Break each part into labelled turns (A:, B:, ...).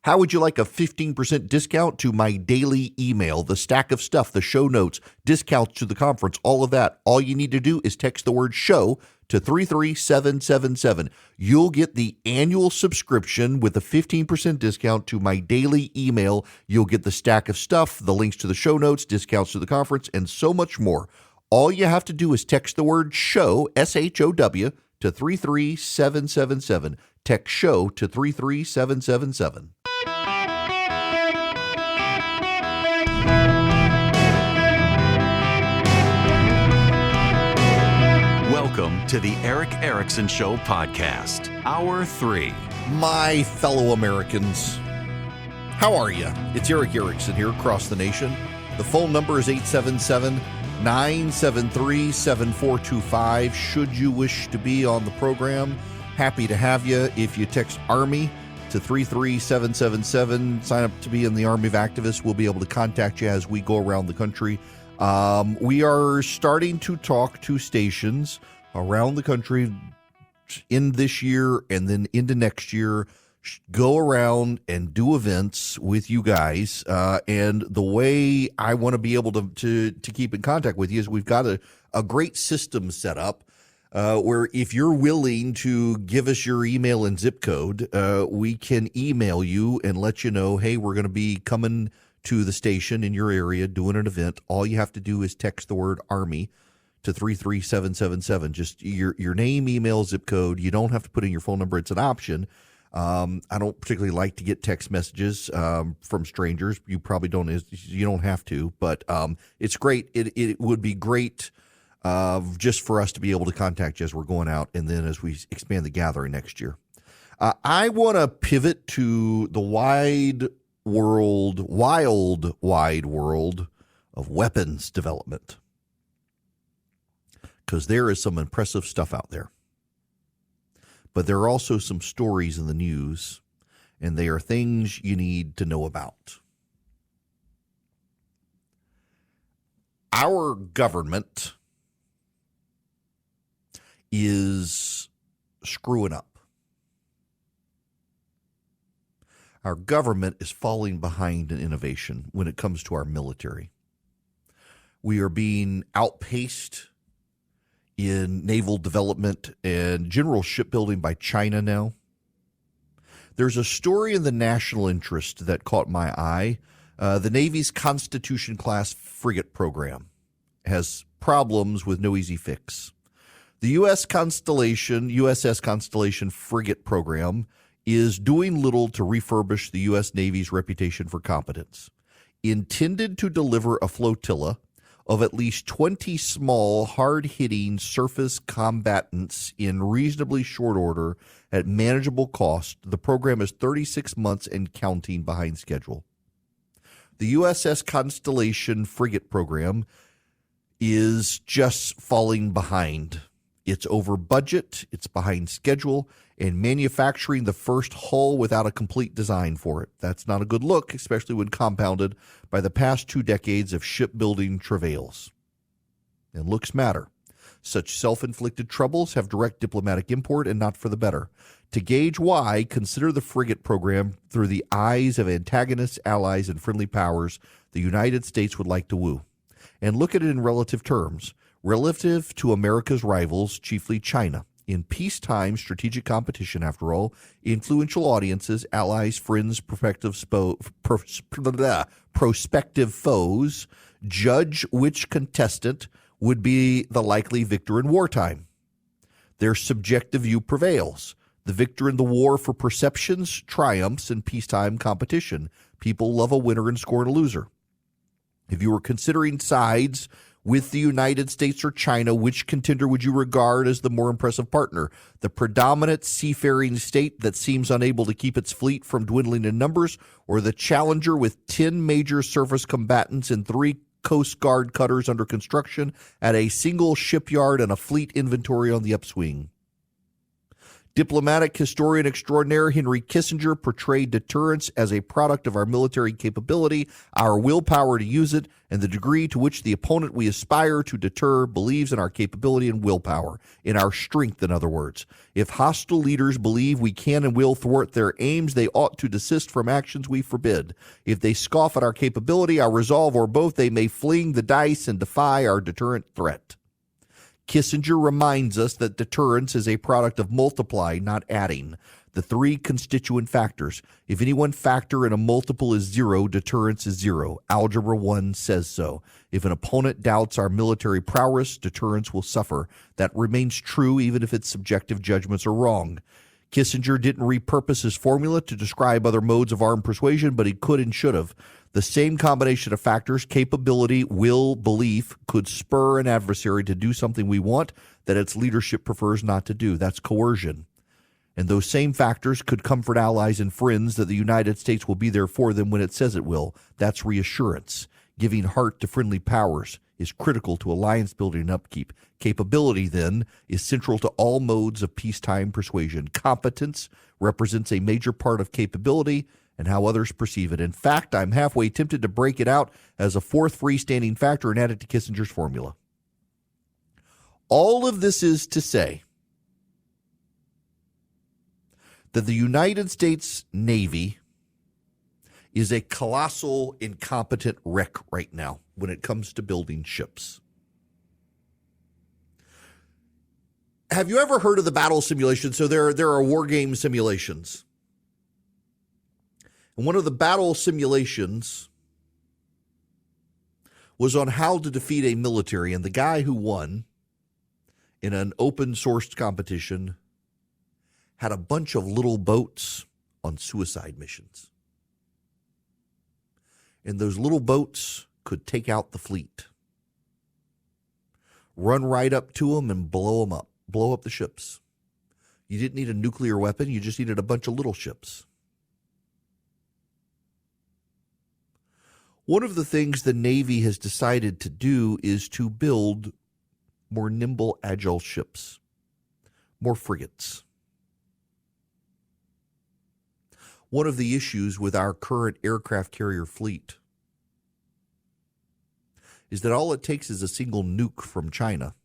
A: How would you like a 15% discount to my daily email, the stack of stuff, the show notes, discounts to the conference, all of that? All you need to do is text the word show to 33777. You'll get the annual subscription with a 15% discount to my daily email. You'll get the stack of stuff, the links to the show notes, discounts to the conference, and so much more. All you have to do is text the word show, SHOW, to 33777. Text show to 33777.
B: Welcome to the Eric Erickson Show podcast, Hour 3.
A: My fellow Americans, how are you? It's Eric Erickson here across the nation. The phone number is 877-973-7425. Should you wish to be on the program, happy to have you. If you text Army to 33777, sign up to be in the Army of Activists. We'll be able to contact you as we go around the country. We are starting to talk to stations around the country in this year and then into next year, go around and do events with you guys. And the way I want to be able to keep in contact with you is we've got a great system set up where if you're willing to give us your email and zip code, we can email you and let you know, hey, we're going to be coming to the station in your area doing an event. All you have to do is text the word Army to 33777. Just your name, email, zip code. You don't have to put in your phone number. It's an option. I don't particularly like to get text messages from strangers. You probably don't. You don't have to, but it's great. It would be great just for us to be able to contact you as we're going out and then as we expand the gathering next year. I want to pivot to the wild wide world of weapons development, because there is some impressive stuff out there. But there are also some stories in the news, and they are things you need to know about. Our government is screwing up. Our government is falling behind in innovation when it comes to our military. We are being outpaced in naval development and general shipbuilding by China now. There's a story in the national interest that caught my eye. The Navy's Constitution-class frigate program has problems with no easy fix. The USS Constellation frigate program is doing little to refurbish the U.S. Navy's reputation for competence. Intended to deliver a flotilla of at least 20 small, hard-hitting surface combatants in reasonably short order at manageable cost, the program is 36 months and counting behind schedule. The USS Constellation frigate program is just falling behind. It's over budget, it's behind schedule, and manufacturing the first hull without a complete design for it. That's not a good look, especially when compounded by the past 2 decades of shipbuilding travails. And looks matter. Such self-inflicted troubles have direct diplomatic import and not for the better. To gauge why, consider the frigate program through the eyes of antagonists, allies, and friendly powers the United States would like to woo. And look at it in relative terms. Relative to America's rivals, chiefly China. In peacetime strategic competition, after all, influential audiences, allies, friends, prospective foes judge which contestant would be the likely victor in wartime. Their subjective view prevails. The victor in the war for perceptions triumphs in peacetime competition. People love a winner and scorn a loser. If you were considering sides with the United States or China, which contender would you regard as the more impressive partner? The predominant seafaring state that seems unable to keep its fleet from dwindling in numbers, or the challenger with 10 major surface combatants and 3 Coast Guard cutters under construction at a single shipyard and a fleet inventory on the upswing? Diplomatic historian extraordinaire Henry Kissinger portrayed deterrence as a product of our military capability, our willpower to use it, and the degree to which the opponent we aspire to deter believes in our capability and willpower, in our strength, in other words. If hostile leaders believe we can and will thwart their aims, they ought to desist from actions we forbid. If they scoff at our capability, our resolve, or both, they may fling the dice and defy our deterrent threat. Kissinger reminds us that deterrence is a product of multiply, not adding. The three constituent factors. If any one factor in a multiple is zero, deterrence is zero. Algebra 1 says so. If an opponent doubts our military prowess, deterrence will suffer. That remains true even if its subjective judgments are wrong. Kissinger didn't repurpose his formula to describe other modes of armed persuasion, but he could and should have. The same combination of factors, capability, will, belief, could spur an adversary to do something we want that its leadership prefers not to do. That's coercion. And those same factors could comfort allies and friends that the United States will be there for them when it says it will. That's reassurance. Giving heart to friendly powers is critical to alliance building and upkeep. Capability, then, is central to all modes of peacetime persuasion. Competence represents a major part of capability and how others perceive it. In fact, I'm halfway tempted to break it out as a fourth freestanding factor and add it to Kissinger's formula. All of this is to say that the United States Navy is a colossal, incompetent wreck right now when it comes to building ships. Have you ever heard of the battle simulation? So there are war game simulations. And one of the battle simulations was on how to defeat a military. And the guy who won in an open source competition had a bunch of little boats on suicide missions. And those little boats could take out the fleet, run right up to them and blow them up, blow up the ships. You didn't need a nuclear weapon. You just needed a bunch of little ships. One of the things the Navy has decided to do is to build more nimble, agile ships, more frigates. One of the issues with our current aircraft carrier fleet is that all it takes is a single nuke from China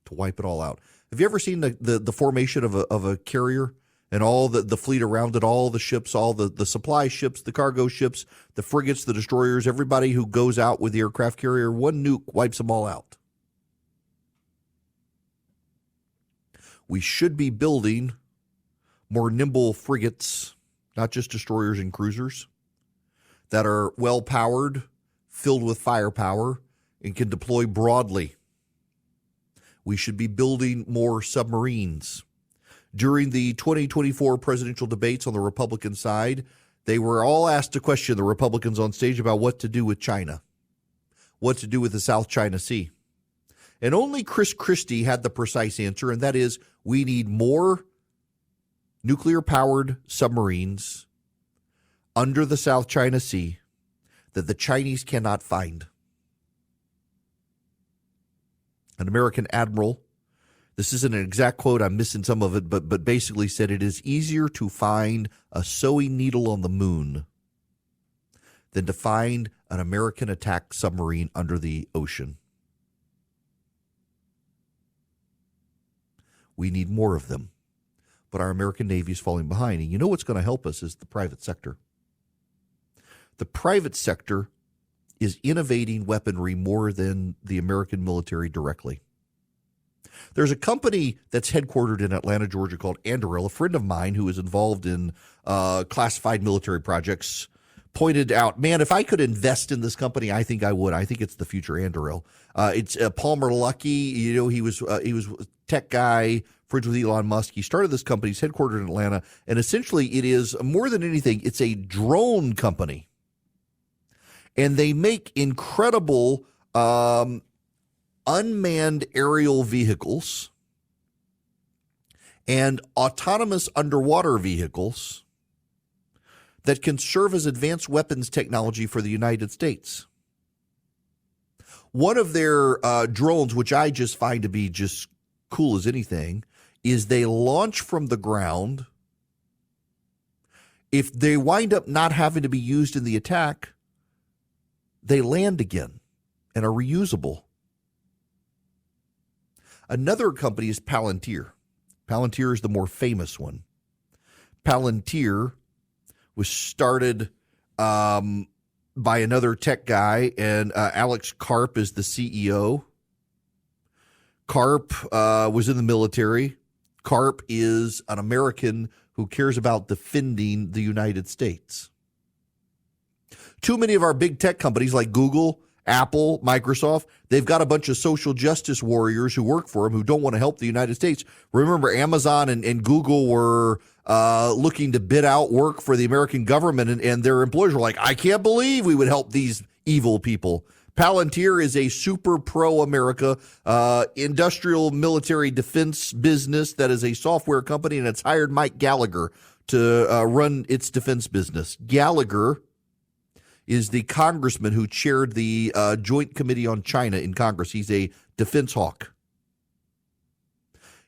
A: to wipe it all out. Have you ever seen the formation of a carrier and all the fleet around it, all the ships, all the supply ships, the cargo ships, the frigates, the destroyers, everybody who goes out with the aircraft carrier, one nuke wipes them all out. We should be building more nimble frigates, not just destroyers and cruisers, that are well-powered, filled with firepower, and can deploy broadly. We should be building more submarines. During the 2024 presidential debates on the Republican side, they were all asked a question, the Republicans on stage, about what to do with China, what to do with the South China Sea. And only Chris Christie had the precise answer, and that is we need more nuclear-powered submarines under the South China Sea that the Chinese cannot find. An American admiral, this isn't an exact quote, I'm missing some of it, but basically said it is easier to find a sewing needle on the moon than to find an American attack submarine under the ocean. We need more of them. But our American Navy is falling behind. And you know what's going to help us is the private sector. The private sector is innovating weaponry more than the American military directly. There's a company that's headquartered in Atlanta, Georgia called Anduril. A friend of mine who is involved in classified military projects pointed out, man, if I could invest in this company, I think I would. I think it's the future Anduril. It's Palmer Luckey. You know, he was a tech guy, friends with Elon Musk. He started this company. He's headquartered in Atlanta. And essentially it is, more than anything, it's a drone company. And they make incredible unmanned aerial vehicles and autonomous underwater vehicles that can serve as advanced weapons technology for the United States. One of their drones, which I just find to be just cool as anything, is they launch from the ground. If they wind up not having to be used in the attack, they land again and are reusable. Another company is Palantir. Palantir is the more famous one. Palantir was started by another tech guy, and Alex Karp is the CEO. Karp was in the military. Karp is an American who cares about defending the United States. Too many of our big tech companies like Google, Apple, Microsoft, they've got a bunch of social justice warriors who work for them who don't want to help the United States. Remember, Amazon and Google were looking to bid out work for the American government, and their employers were like, I can't believe we would help these evil people. Palantir is a super pro-America industrial military defense business that is a software company, and it's hired Mike Gallagher to run its defense business. Gallagher is the congressman who chaired the Joint Committee on China in Congress. He's a defense hawk.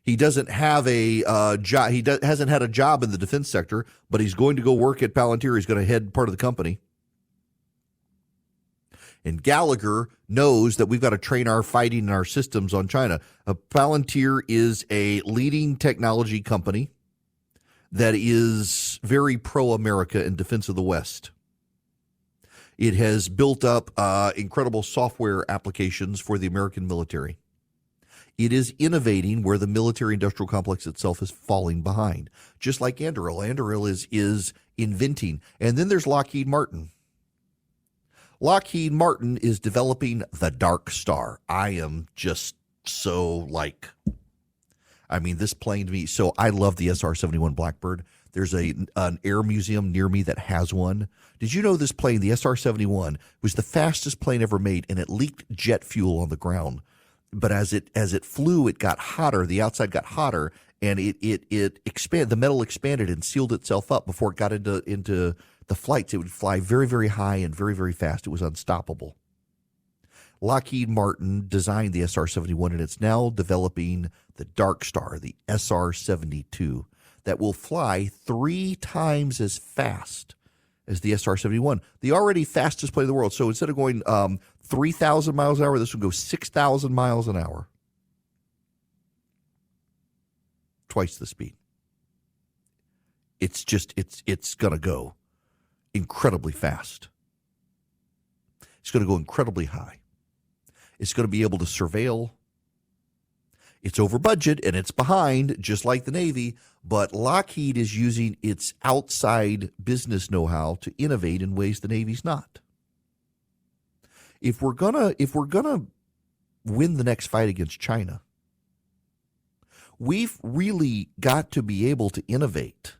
A: He doesn't have a job. Hasn't had a job in the defense sector, but he's going to go work at Palantir. He's going to head part of the company. And Gallagher knows that we've got to train our fighting and our systems on China. Palantir is a leading technology company that is very pro-America in defense of the West. It has built up incredible software applications for the American military. It is innovating where the military-industrial complex itself is falling behind, just like Anduril. Anduril is inventing. And then there's Lockheed Martin. Lockheed Martin is developing the Dark Star. I am just so this plane to me. So I love the SR-71 Blackbird. There's an air museum near me that has one. Did you know this plane, the SR-71, was the fastest plane ever made, and it leaked jet fuel on the ground. But as it flew, it got hotter. The outside got hotter, and it expanded. The metal expanded and sealed itself up before it got into the flights. It would fly very, very high and very, very fast. It was unstoppable. Lockheed Martin designed the SR-71, and it's now developing the Dark Star, the SR-72, that will fly 3 times as fast as the SR-71, the already fastest plane in the world. So instead of going 3,000 miles an hour, this will go 6,000 miles an hour. Twice the speed. It's going to go incredibly fast. It's going to go incredibly high. It's going to be able to surveil. It's over budget and it's behind, just like the Navy, but Lockheed is using its outside business know-how to innovate in ways the Navy's not. If we're gonna win the next fight against China, we've really got to be able to innovate.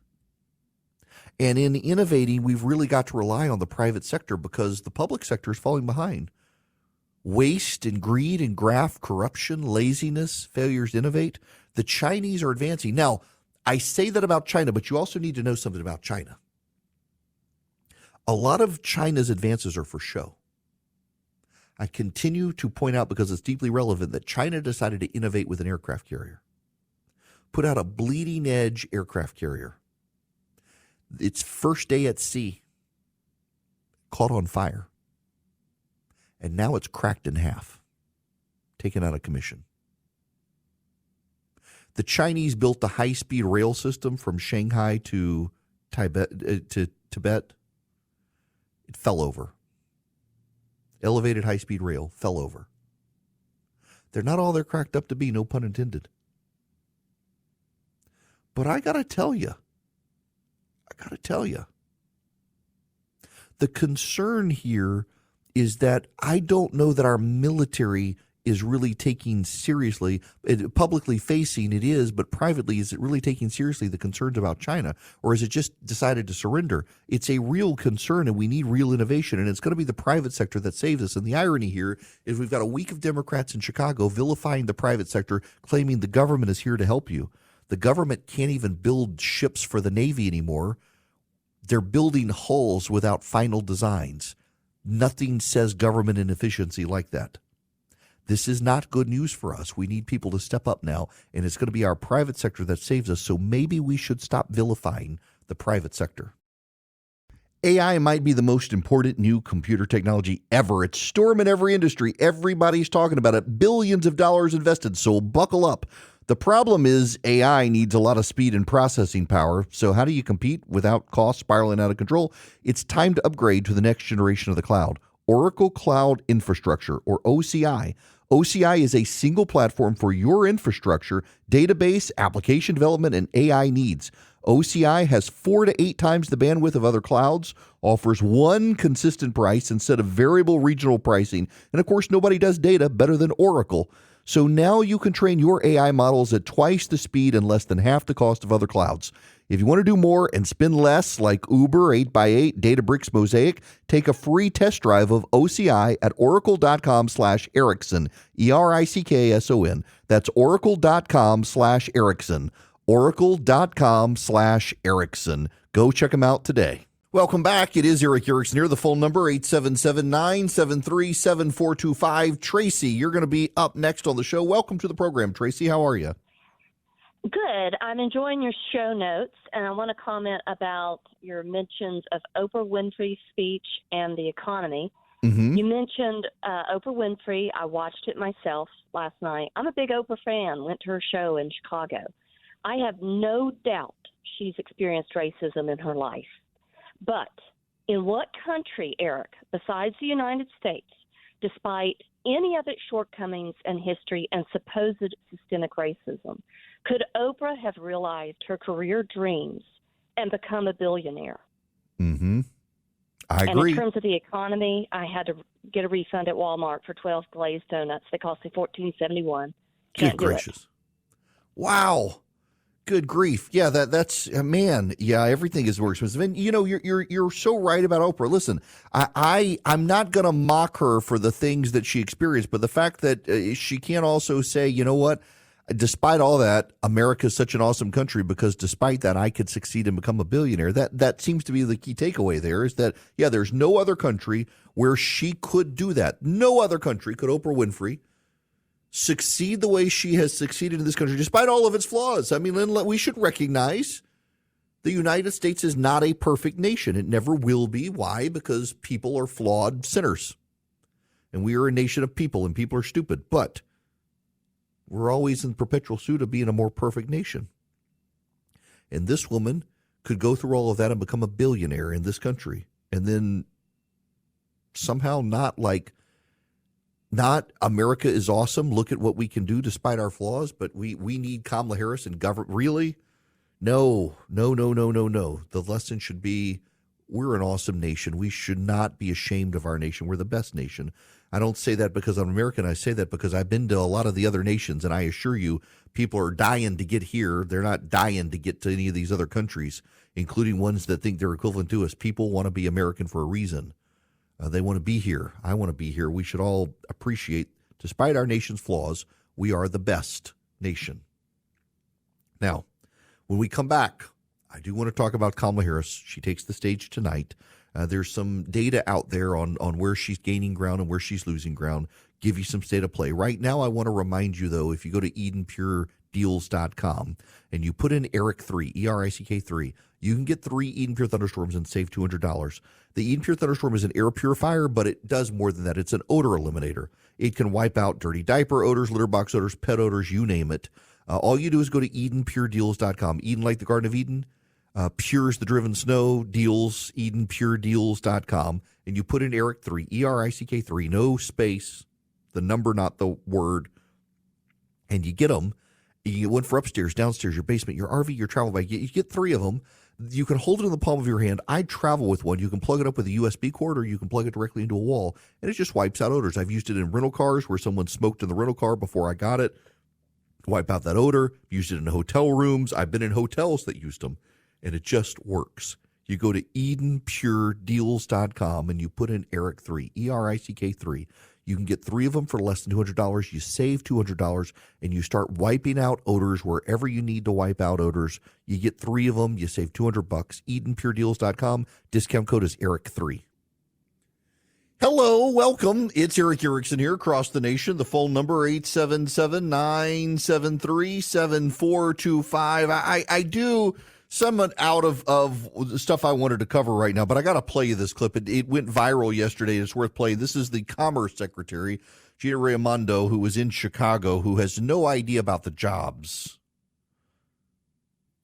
A: And in innovating, we've really got to rely on the private sector because the public sector is falling behind. Waste and greed and graft, corruption, laziness, failures to innovate. The Chinese are advancing. Now, I say that about China, but you also need to know something about China. A lot of China's advances are for show. I continue to point out, because it's deeply relevant, that China decided to innovate with an aircraft carrier. Put out a bleeding-edge aircraft carrier. Its first day at sea, caught on fire. And now it's cracked in half, taken out of commission. The Chinese built the high-speed rail system from Shanghai to Tibet. It fell over. Elevated high-speed rail fell over. They're not all they're cracked up to be, no pun intended. But I got to tell you, the concern here is that I don't know that our military is really taking seriously, publicly facing it is, but privately, is it really taking seriously the concerns about China? Or is it just decided to surrender? It's a real concern, and we need real innovation, and it's going to be the private sector that saves us. And the irony here is we've got a week of Democrats in Chicago vilifying the private sector, claiming the government is here to help you. The government can't even build ships for the Navy anymore. They're building hulls without final designs. Nothing says government inefficiency like that. This is not good news for us. We need people to step up now, and it's going to be our private sector that saves us. So maybe we should stop vilifying the private sector. AI might be the most important new computer technology ever. It's storming every industry. Everybody's talking about it. Billions of dollars invested, so buckle up. The problem is AI needs a lot of speed and processing power. So how do you compete without costs spiraling out of control? It's time to upgrade to the next generation of the cloud. Oracle Cloud Infrastructure, or OCI. OCI is a single platform for your infrastructure, database, application development, and AI needs. OCI has 4 to 8 times the bandwidth of other clouds, offers one consistent price instead of variable regional pricing, and of course, nobody does data better than Oracle. So now you can train your AI models at twice the speed and less than half the cost of other clouds. If you want to do more and spend less, like Uber, 8x8, Databricks, Mosaic, take a free test drive of OCI at oracle.com/Erickson, ERICKSON. That's oracle.com/Erickson, oracle.com/Erickson. Go check them out today. Welcome back. It is Eric Erickson here. The phone number, 877-973-7425. Tracy, you're going to be up next on the show. Welcome to the program, Tracy. How are you?
C: Good. I'm enjoying your show notes, and I want to comment about your mentions of Oprah Winfrey's speech and the economy.
A: Mm-hmm.
C: You mentioned Oprah Winfrey. I watched it myself last night. I'm a big Oprah fan, went to her show in Chicago. I have no doubt she's experienced racism in her life. But in what country, Eric, besides the United States, despite any of its shortcomings and history and supposed systemic racism, could Oprah have realized her career dreams and become a billionaire?
A: Mm-hmm. I agree.
C: And in terms of the economy, I had to get a refund at Walmart for 12 glazed donuts. They cost me $14.71.
A: Good gracious. Wow. Good grief. Yeah, that's man. Yeah, everything is more expensive. And you know, you're so right about Oprah. Listen, I'm not going to mock her for the things that she experienced, but the fact that she can't also say, you know what, despite all that, America is such an awesome country because despite that, I could succeed and become a billionaire. That seems to be the key takeaway there is that, yeah, there's no other country where she could do that. No other country could Oprah Winfrey succeed the way she has succeeded in this country, despite all of its flaws. I mean, we should recognize the United States is not a perfect nation. It never will be. Why? Because people are flawed sinners. And we are a nation of people, and people are stupid. But we're always in perpetual pursuit of being a more perfect nation. And this woman could go through all of that and become a billionaire in this country. And then somehow not America is awesome. Look at what we can do despite our flaws. But we need Kamala Harris and government. Really? No. The lesson should be we're an awesome nation. We should not be ashamed of our nation. We're the best nation. I don't say that because I'm American. I say that because I've been to a lot of the other nations, and I assure you, people are dying to get here. They're not dying to get to any of these other countries, including ones that think they're equivalent to us. People want to be American for a reason. They want to be here. I want to be here. We should all appreciate, despite our nation's flaws, we are the best nation. Now, when we come back, I do want to talk about Kamala Harris. She takes the stage tonight. There's some data out there on where she's gaining ground and where she's losing ground. Give you some state of play. Right now, I want to remind you, though, if you go to EdenPureDeals.com and you put in ERIC3, ERICK3, you can get 3 Eden Pure Thunderstorms and save $200. The Eden Pure Thunderstorm is an air purifier, but it does more than that. It's an odor eliminator. It can wipe out dirty diaper odors, litter box odors, pet odors, you name it. All you do is go to EdenPureDeals.com. Eden like the Garden of Eden. Pure is the driven snow, deals, EdenPureDeals.com. And you put in ERIC3, ERICK3, no space, the number, not the word. And you get them. You get one for upstairs, downstairs, your basement, your RV, your travel bag. You get 3 of them. You can hold it in the palm of your hand. I travel with one. You can plug it up with a USB cord or you can plug it directly into a wall, and it just wipes out odors. I've used it in rental cars where someone smoked in the rental car before I got it. Wipe out that odor. Used it in hotel rooms. I've been in hotels that used them, and it just works. You go to EdenPureDeals.com and you put in ERIC3, ERICK3. You can get 3 of them for less than $200. You save $200, and you start wiping out odors wherever you need to wipe out odors. You get 3 of them. You save $200. EdenPureDeals.com. Discount code is ERIC3. Hello, welcome. It's Eric Erickson here across the nation. The phone number 877-973-7425. I do somewhat out of the stuff I wanted to cover right now, but I got to play you this clip. It went viral yesterday. It's worth playing. This is the Commerce Secretary, Gina Raimondo, who was in Chicago, who has no idea about the jobs.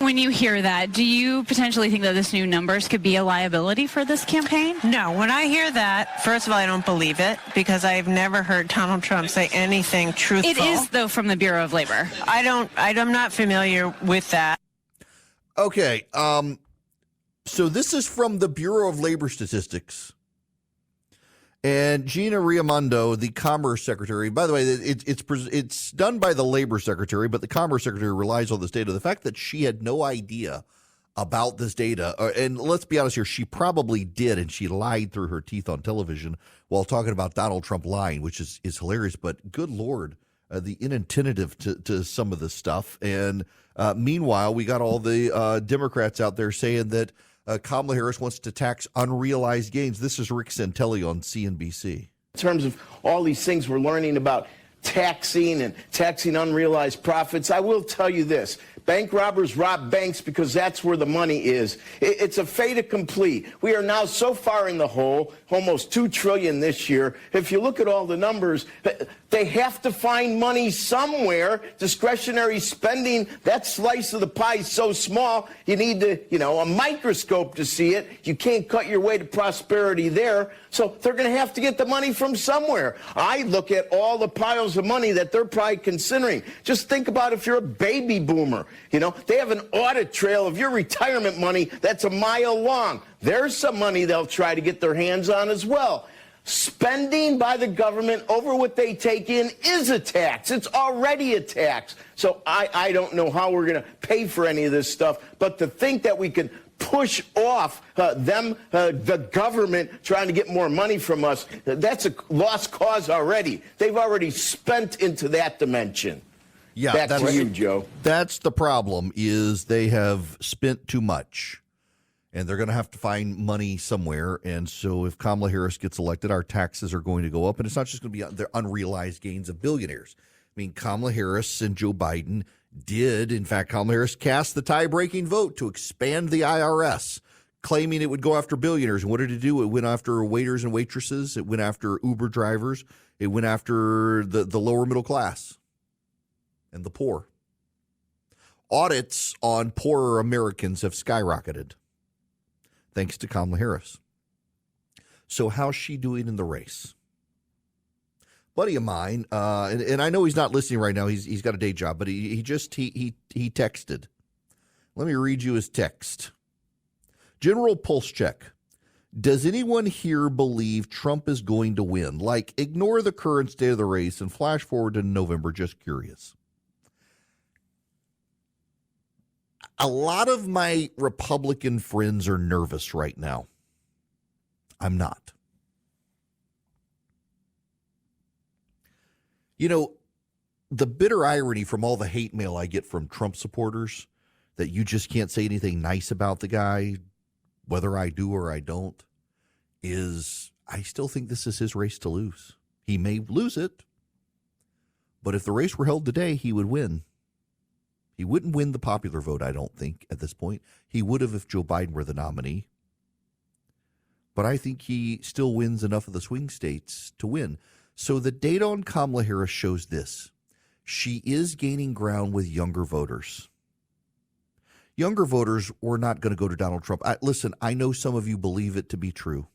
D: When you hear that, do you potentially think that this new numbers could be a liability for this campaign?
E: No, when I hear that, first of all, I don't believe it because I've never heard Donald Trump say anything truthful.
D: It is, though, from the Bureau of Labor.
E: I'm not familiar with that.
A: Okay, so this is from the Bureau of Labor Statistics. And Gina Raimondo, the Commerce Secretary, by the way, it's done by the Labor Secretary, but the Commerce Secretary relies on this data. The fact that she had no idea about this data, and let's be honest here, she probably did, and she lied through her teeth on television while talking about Donald Trump lying, which is hilarious. But good Lord, the inattentive to some of this stuff. And meanwhile, we got all the Democrats out there saying that Kamala Harris wants to tax unrealized gains. This is Rick Santelli on CNBC.
F: In terms of all these things we're learning about taxing and taxing unrealized profits, I will tell you this. Bank robbers rob banks because that's where the money is. It's a fait accompli. We are now so far in the hole, almost $2 trillion this year. If you look at all the numbers, they have to find money somewhere. Discretionary spending, that slice of the pie is so small, you need a microscope to see it. You can't cut your way to prosperity there. So they're going to have to get the money from somewhere. I look at all the piles of money that they're probably considering. Just think about if you're a baby boomer. They have an audit trail of your retirement money that's a mile long. There's some money they'll try to get their hands on as well. Spending by the government over what they take in is a tax. It's already a tax. So I don't know how we're going to pay for any of this stuff. But to think that we can push off the government trying to get more money from us, that's a lost cause already. They've already spent into that dimension.
A: Yeah,
F: back to you, Joe.
A: That's the problem, is they have spent too much, and they're going to have to find money somewhere. And so if Kamala Harris gets elected, our taxes are going to go up, and it's not just going to be the unrealized gains of billionaires. I mean, Kamala Harris and Joe Biden did, in fact, Kamala Harris cast the tie-breaking vote to expand the IRS, claiming it would go after billionaires. And what did it do? It went after waiters and waitresses. It went after Uber drivers. It went after the lower middle class and the poor. Audits on poorer Americans have skyrocketed thanks to Kamala Harris. So how's she doing in the race? Buddy of mine, and I know he's not listening right now. He's got a day job, but he texted. Let me read you his text. General pulse check. Does anyone here believe Trump is going to win? Like, ignore the current state of the race and flash forward to November. Just curious. A lot of my Republican friends are nervous right now. I'm not. The bitter irony from all the hate mail I get from Trump supporters that you just can't say anything nice about the guy, whether I do or I don't, is I still think this is his race to lose. He may lose it, but if the race were held today, he would win. He wouldn't win the popular vote, I don't think, at this point. He would have if Joe Biden were the nominee. But I think he still wins enough of the swing states to win. So the data on Kamala Harris shows this. She is gaining ground with younger voters. Younger voters were not going to go to Donald Trump. Listen, I know some of you believe it to be true.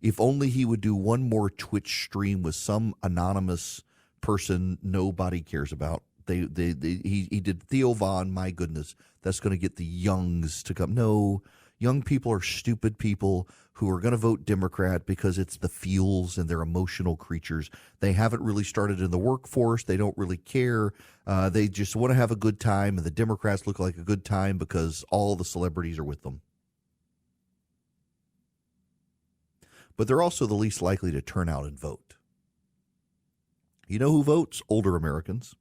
A: If only he would do one more Twitch stream with some anonymous person nobody cares about. He did Theo Von. My goodness, that's going to get the youngs to come. No, young people are stupid people who are going to vote Democrat because it's the feels and they're emotional creatures. They haven't really started in the workforce. They don't really care. They just want to have a good time, and the Democrats look like a good time because all the celebrities are with them. But they're also the least likely to turn out and vote. You know who votes? Older Americans.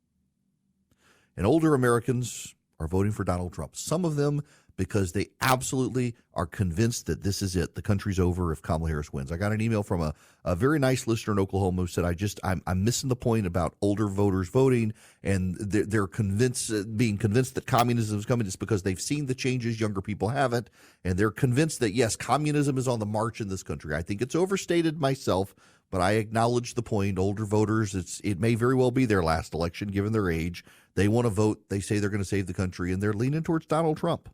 A: And older Americans are voting for Donald Trump. Some of them because they absolutely are convinced that this is it. The country's over if Kamala Harris wins. I got an email from a very nice listener in Oklahoma who said, I'm missing the point about older voters voting, and they're being convinced that communism is coming. It's because they've seen the changes younger people haven't, and they're convinced that, yes, communism is on the march in this country. I think it's overstated myself, but I acknowledge the point. Older voters, it may very well be their last election given their age. They want to vote. They say they're going to save the country, and they're leaning towards Donald Trump.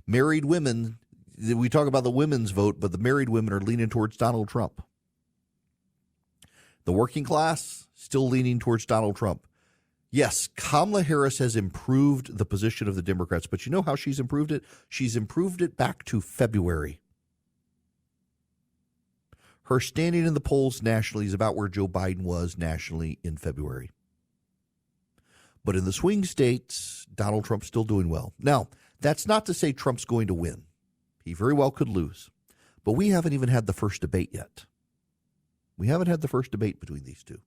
A: Married women, we talk about the women's vote, but the married women are leaning towards Donald Trump. The working class, still leaning towards Donald Trump. Yes, Kamala Harris has improved the position of the Democrats, but you know how she's improved it? She's improved it back to February. Her standing in the polls nationally is about where Joe Biden was nationally in February. But in the swing states, Donald Trump's still doing well. Now, that's not to say Trump's going to win. He very well could lose. But we haven't even had the first debate yet. We haven't had the first debate between these two.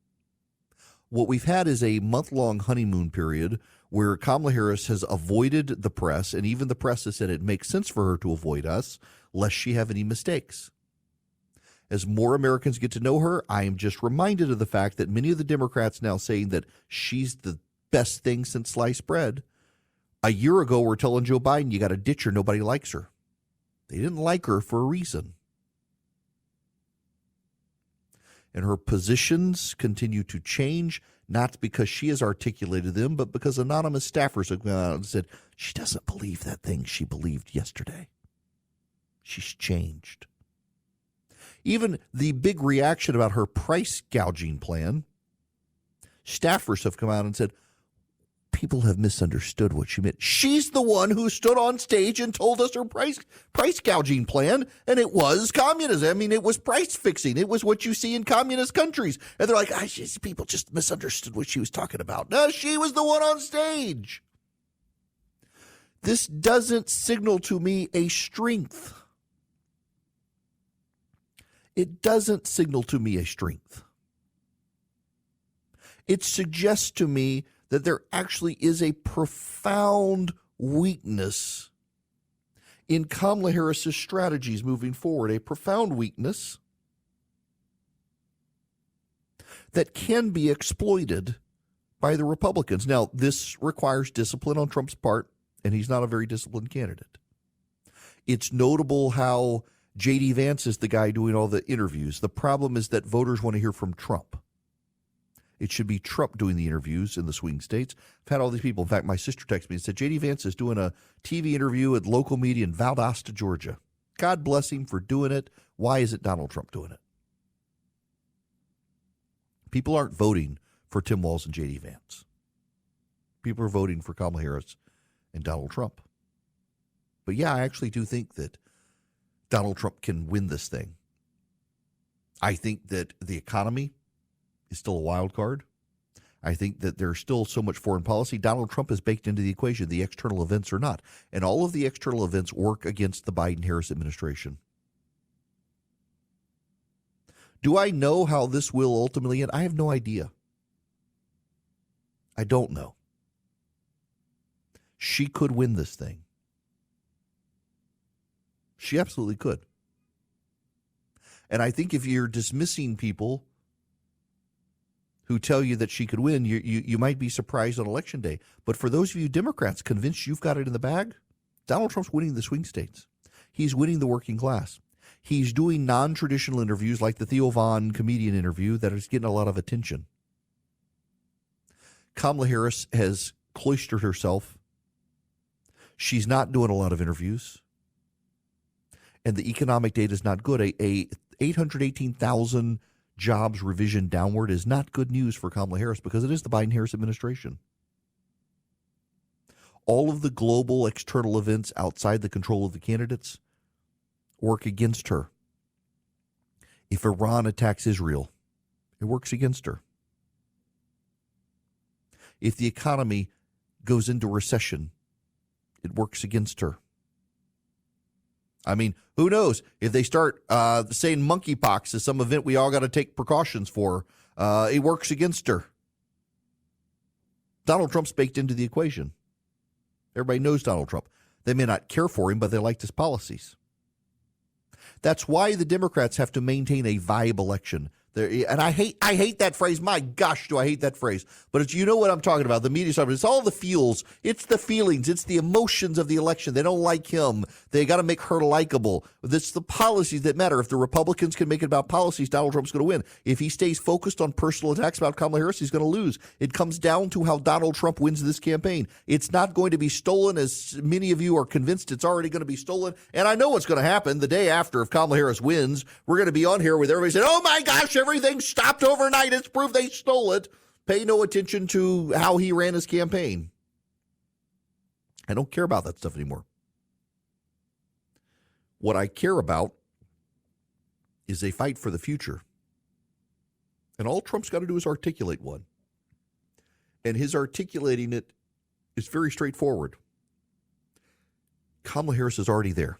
A: What we've had is a month-long honeymoon period where Kamala Harris has avoided the press, and even the press has said it makes sense for her to avoid us, lest she have any mistakes. As more Americans get to know her, I am just reminded of the fact that many of the Democrats now saying that she's the best thing since sliced bread. A year ago, we're telling Joe Biden, you got to ditch her. Nobody likes her. They didn't like her for a reason. And her positions continue to change, not because she has articulated them, but because anonymous staffers have gone out and said, she doesn't believe that thing she believed yesterday. She's changed. Even the big reaction about her price gouging plan, staffers have come out and said, people have misunderstood what she meant. She's the one who stood on stage and told us her price gouging plan, and it was communism. I mean, it was price fixing. It was what you see in communist countries. And they're like, people just misunderstood what she was talking about. No, she was the one on stage. This doesn't signal to me a strength. It doesn't signal to me a strength. It suggests to me that there actually is a profound weakness in Kamala Harris's strategies moving forward, a profound weakness that can be exploited by the Republicans. Now, this requires discipline on Trump's part, and he's not a very disciplined candidate. It's notable how J.D. Vance is the guy doing all the interviews. The problem is that voters want to hear from Trump. It should be Trump doing the interviews in the swing states. I've had all these people. In fact, my sister texted me and said, J.D. Vance is doing a TV interview at local media in Valdosta, Georgia. God bless him for doing it. Why isn't Donald Trump doing it? People aren't voting for Tim Walz and J.D. Vance. People are voting for Kamala Harris and Donald Trump. But yeah, I actually do think that Donald Trump can win this thing. I think that the economy is still a wild card. I think that there's still so much foreign policy. Donald Trump is baked into the equation. The external events are not. And all of the external events work against the Biden-Harris administration. Do I know how this will ultimately end? I have no idea. I don't know. She could win this thing. She absolutely could. And I think if you're dismissing people who tell you that she could win, you might be surprised on Election Day. But for those of you Democrats convinced you've got it in the bag, Donald Trump's winning the swing states. He's winning the working class. He's doing non-traditional interviews like the Theo Von comedian interview that is getting a lot of attention. Kamala Harris has cloistered herself. She's not doing a lot of interviews. And the economic data is not good. A 818,000 jobs revision downward is not good news for Kamala Harris because it is the Biden-Harris administration. All of the global external events outside the control of the candidates work against her. If Iran attacks Israel, it works against her. If the economy goes into recession, it works against her. I mean, who knows? If they start saying monkeypox is some event we all got to take precautions for, it works against her. Donald Trump's baked into the equation. Everybody knows Donald Trump. They may not care for him, but they liked his policies. That's why the Democrats have to maintain a viable election. And I hate that phrase. My gosh, do I hate that phrase. But it's, you know what I'm talking about. The media stuff. It's all the feels. It's the feelings. It's the emotions of the election. They don't like him. They got to make her likable. It's the policies that matter. If the Republicans can make it about policies, Donald Trump's going to win. If he stays focused on personal attacks about Kamala Harris, he's going to lose. It comes down to how Donald Trump wins this campaign. It's not going to be stolen, as many of you are convinced it's already going to be stolen. And I know what's going to happen the day after. If Kamala Harris wins, we're going to be on here with everybody saying, oh my gosh, everything stopped overnight. It's proof they stole it. Pay no attention to how he ran his campaign. I don't care about that stuff anymore. What I care about is a fight for the future. And all Trump's got to do is articulate one. And his articulating it is very straightforward. Kamala Harris is already there.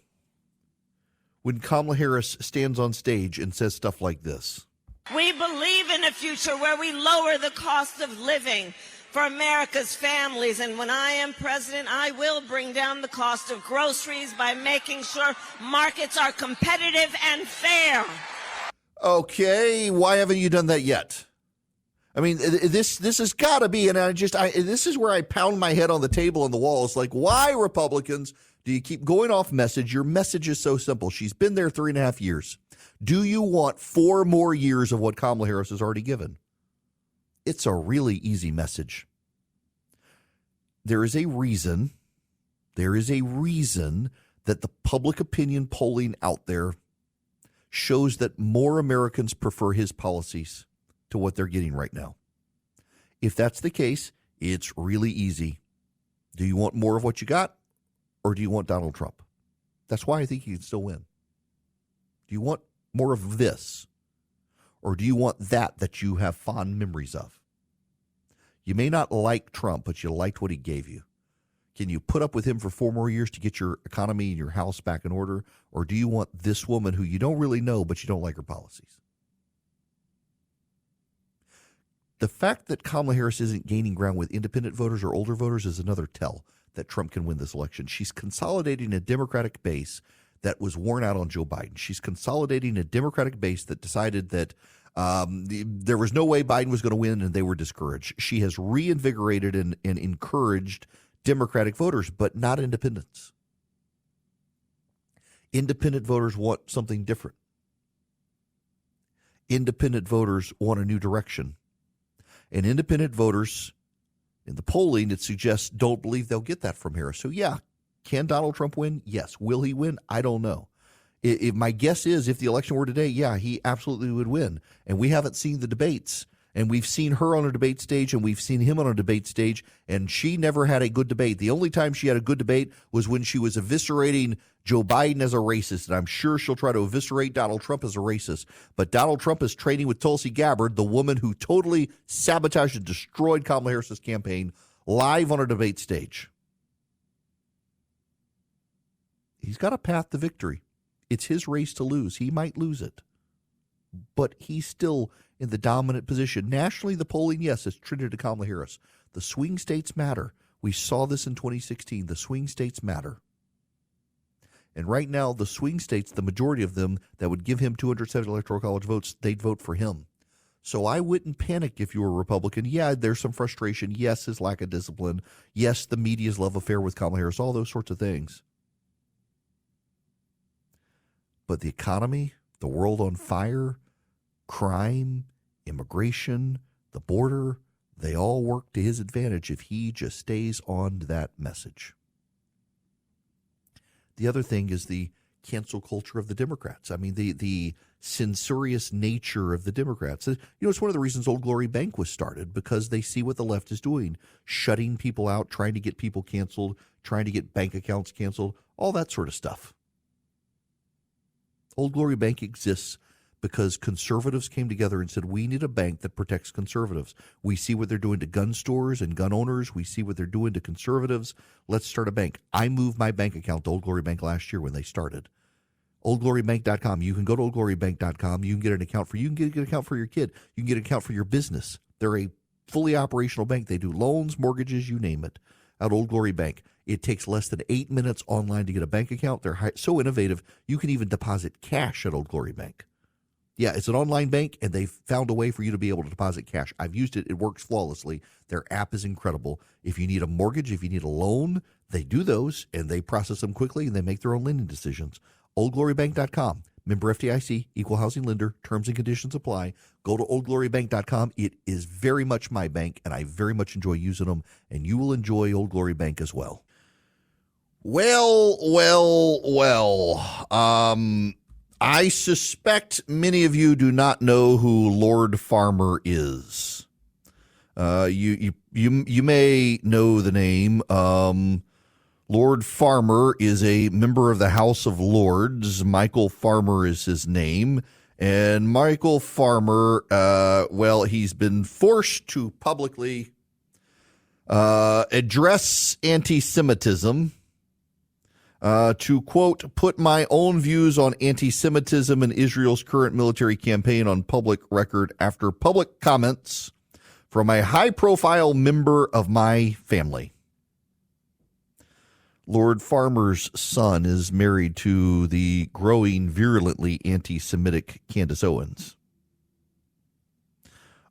A: When Kamala Harris stands on stage and says stuff like this,
G: we believe in a future where we lower the cost of living for America's families. And when I am president, I will bring down the cost of groceries by making sure markets are competitive and fair.
A: Okay, why haven't you done that yet? I mean, this has got to be, and this is where I pound my head on the table and the wall. It's like, why, Republicans, do you keep going off message? Your message is so simple. She's been there 3.5 years. Do you want 4 more years of what Kamala Harris has already given? It's a really easy message. There is a reason that the public opinion polling out there shows that more Americans prefer his policies to what they're getting right now. If that's the case, it's really easy. Do you want more of what you got, or do you want Donald Trump? That's why I think he can still win. Do you want more of this, or do you want that you have fond memories of? You may not like Trump, but you liked what he gave you. Can you put up with him for 4 more years to get your economy and your house back in order, or do you want this woman who you don't really know, but you don't like her policies? The fact that Kamala Harris isn't gaining ground with independent voters or older voters is another tell that Trump can win this election. She's consolidating a Democratic base that was worn out on Joe Biden. She's consolidating a Democratic base that decided that there was no way Biden was going to win, and they were discouraged. She has reinvigorated and encouraged Democratic voters, but not independents. Independent voters want something different. Independent voters want a new direction. And independent voters, in the polling, it suggests don't believe they'll get that from Harris. So, yeah, can Donald Trump win? Yes. Will he win? I don't know. My guess is if the election were today, yeah, he absolutely would win. And we haven't seen the debates. And we've seen her on a debate stage, and we've seen him on a debate stage, and she never had a good debate. The only time she had a good debate was when she was eviscerating Joe Biden as a racist, and I'm sure she'll try to eviscerate Donald Trump as a racist. But Donald Trump is training with Tulsi Gabbard, the woman who totally sabotaged and destroyed Kamala Harris's campaign, live on a debate stage. He's got a path to victory. It's his race to lose. He might lose it, but he's still in the dominant position. Nationally, the polling, yes, is trended to Kamala Harris. The swing states matter. We saw this in 2016. The swing states matter. And right now, the swing states, the majority of them that would give him 207 electoral college votes, they'd vote for him. So I wouldn't panic if you were a Republican. Yeah, there's some frustration. Yes, his lack of discipline. Yes, the media's love affair with Kamala Harris, all those sorts of things. But the economy, the world on fire, crime, immigration, the border, they all work to his advantage if he just stays on that message. The other thing is the cancel culture of the Democrats. I mean, the censorious nature of the Democrats. You know, it's one of the reasons Old Glory Bank was started, because they see what the left is doing, shutting people out, trying to get people canceled, trying to get bank accounts canceled, all that sort of stuff. Old Glory Bank exists because conservatives came together and said, we need a bank that protects conservatives. We see what they're doing to gun stores and gun owners. We see what they're doing to conservatives. Let's start a bank. I moved my bank account to Old Glory Bank last year when they started. OldGloryBank.com. You can go to OldGloryBank.com. You can get an account for you. You can get an account for your kid. You can get an account for your business. They're a fully operational bank. They do loans, mortgages, you name it. at Old Glory Bank. It takes less than 8 minutes online to get a bank account. They're so innovative, you can even deposit cash at Old Glory Bank. Yeah, it's an online bank, and they've found a way for you to be able to deposit cash. I've used it. It works flawlessly. Their app is incredible. If you need a mortgage, if you need a loan, they do those, and they process them quickly, and they make their own lending decisions. OldGloryBank.com. Member FDIC, equal housing lender. Terms and conditions apply. Go to OldGloryBank.com. It is very much my bank, and I very much enjoy using them, and you will enjoy Old Glory Bank as well. Well. I suspect many of you do not know who Lord Farmer is. You may know the name. Lord Farmer is a member of the House of Lords. Michael Farmer is his name. And Michael Farmer, he's been forced to publicly address anti-Semitism. To, quote, put my own views on anti-Semitism and Israel's current military campaign on public record after public comments from a high-profile member of my family. Lord Farmer's son is married to the growing, virulently anti-Semitic Candace Owens.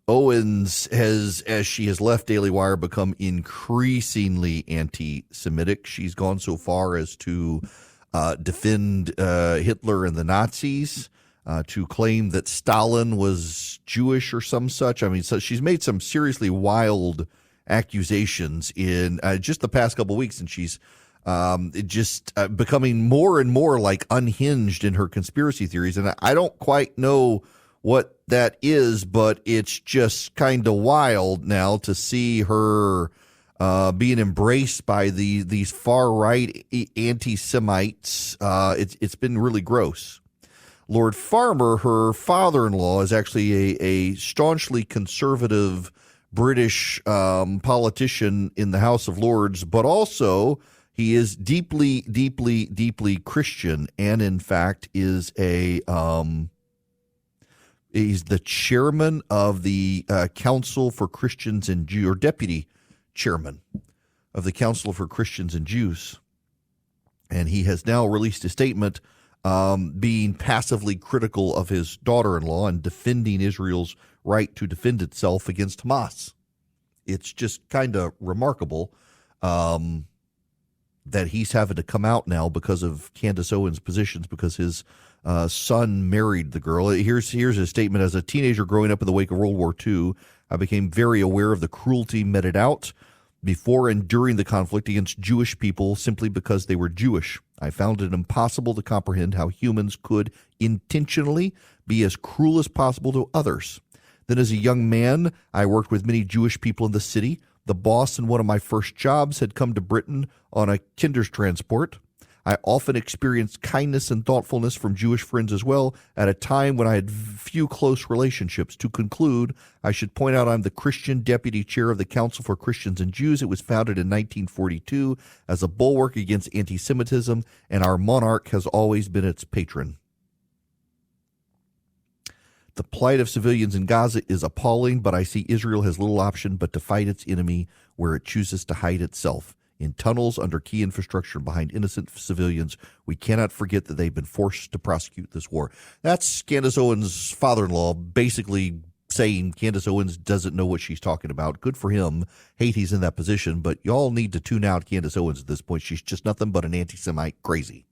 A: Owens has, as she has left Daily Wire, become increasingly anti-Semitic. She's gone so far as to defend Hitler and the Nazis, to claim that Stalin was Jewish or some such. I mean, so she's made some seriously wild accusations in just the past couple of weeks, and she's becoming more and more like unhinged in her conspiracy theories. And I don't quite know what that is, but it's just kind of wild now to see her being embraced by these far-right anti-Semites. It's been really gross. Lord Farmer, her father-in-law, is actually a staunchly conservative British politician in the House of Lords, but also he is deeply, deeply, deeply Christian, and in fact is he's the chairman of the Council for Christians and Jews, or deputy chairman of the Council for Christians and Jews. And he has now released a statement being passively critical of his daughter-in-law and defending Israel's right to defend itself against Hamas. It's just kind of remarkable that he's having to come out now because of Candace Owens' positions, because his son married the girl. Here's his statement. As a teenager growing up in the wake of World War II, I became very aware of the cruelty meted out before and during the conflict against Jewish people simply because they were Jewish. I found it impossible to comprehend how humans could intentionally be as cruel as possible to others. Then as a young man, I worked with many Jewish people in the city. The boss in one of my first jobs had come to Britain on a Kindertransport. I often experienced kindness and thoughtfulness from Jewish friends as well at a time when I had few close relationships. To conclude, I should point out I'm the Christian deputy chair of the Council for Christians and Jews. It was founded in 1942 as a bulwark against anti-Semitism, and our monarch has always been its patron. The plight of civilians in Gaza is appalling, but I see Israel has little option but to fight its enemy where it chooses to hide itself. In tunnels, under key infrastructure, behind innocent civilians. We cannot forget that they've been forced to prosecute this war. That's Candace Owens' father-in-law basically saying Candace Owens doesn't know what she's talking about. Good for him. Hate he's in that position, but y'all need to tune out Candace Owens at this point. She's just nothing but an anti-Semite crazy.